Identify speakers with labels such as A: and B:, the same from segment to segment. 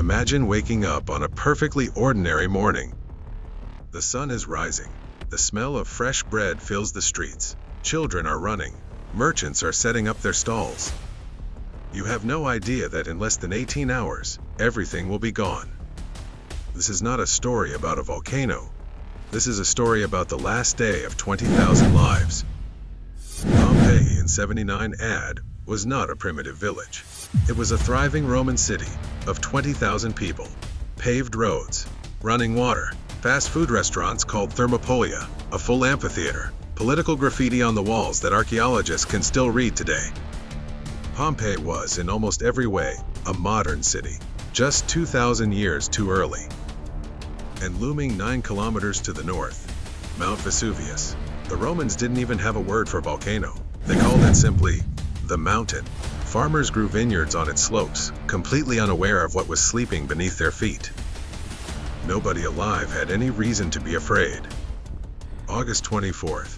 A: Imagine waking up on a perfectly ordinary morning. The sun is rising. The smell of fresh bread fills the streets. Children are running. Merchants are setting up their stalls. You have no idea that in less than 18 hours, everything will be gone. This is not a story about a volcano. This is a story about the last day of 20,000 lives. Pompeii in 79 AD was not a primitive village. It was a thriving Roman city of 20,000 people, paved roads, running water, fast food restaurants called Thermopolia, a full amphitheater, political graffiti on the walls that archaeologists can still read today. Pompeii was, in almost every way, a modern city, just 2,000 years too early. And looming 9 kilometers to the north, Mount Vesuvius. The Romans didn't even have a word for volcano. They called it simply the mountain. Farmers grew vineyards on its slopes, completely unaware of what was sleeping beneath their feet. Nobody alive had any reason to be afraid. August 24th,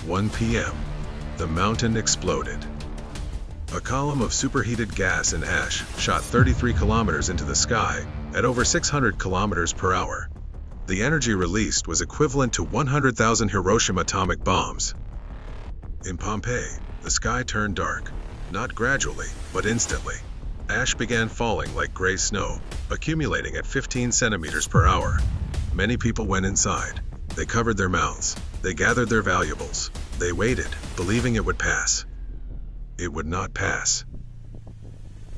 A: 1 p.m., the mountain exploded. A column of superheated gas and ash shot 33 kilometers into the sky at over 600 kilometers per hour. The energy released was equivalent to 100,000 Hiroshima atomic bombs. In Pompeii, the sky turned dark, not gradually, but instantly. Ash began falling like gray snow, accumulating at 15 centimeters per hour. Many people went inside. They covered their mouths. They gathered their valuables. They waited, believing it would pass. It would not pass.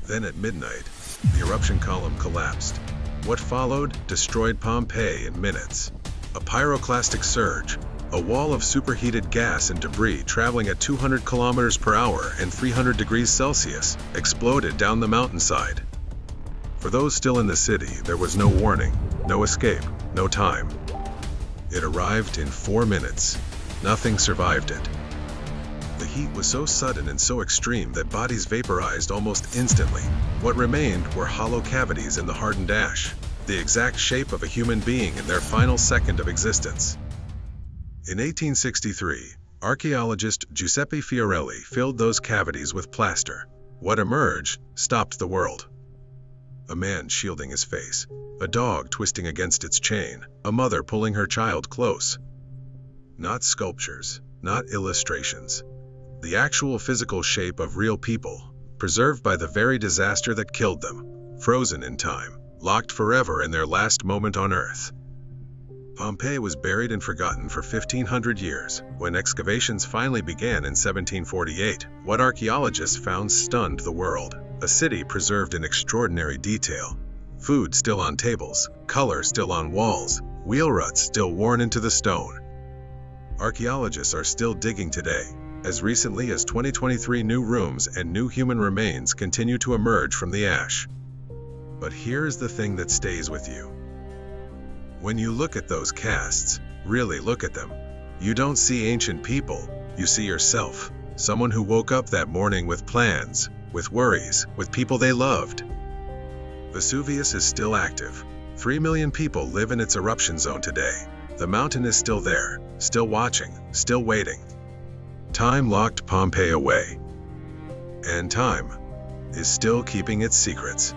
A: Then at midnight, the eruption column collapsed. What followed destroyed Pompeii in minutes. A pyroclastic surge, a wall of superheated gas and debris traveling at 200 kilometers per hour and 300 degrees Celsius, exploded down the mountainside. For those still in the city, there was no warning, no escape, no time. It arrived in 4 minutes. Nothing survived it. The heat was so sudden and so extreme that bodies vaporized almost instantly. What remained were hollow cavities in the hardened ash, the exact shape of a human being in their final second of existence. In 1863, archaeologist Giuseppe Fiorelli filled those cavities with plaster. What emerged stopped the world. A man shielding his face, a dog twisting against its chain, a mother pulling her child close. Not sculptures, not illustrations. The actual physical shape of real people, preserved by the very disaster that killed them, frozen in time, locked forever in their last moment on Earth. Pompeii was buried and forgotten for 1,500 years. When excavations finally began in 1748, what archaeologists found stunned the world. A city preserved in extraordinary detail. Food still on tables, color still on walls, wheel ruts still worn into the stone. Archaeologists are still digging today. As recently as 2023, new rooms and new human remains continue to emerge from the ash. But here's the thing that stays with you. When you look at those casts, really look at them, you don't see ancient people, you see yourself. Someone who woke up that morning with plans, with worries, with people they loved. Vesuvius is still active. 3 million people live in its eruption zone today. The mountain is still there, still watching, still waiting. Time locked Pompeii away. And time is still keeping its secrets.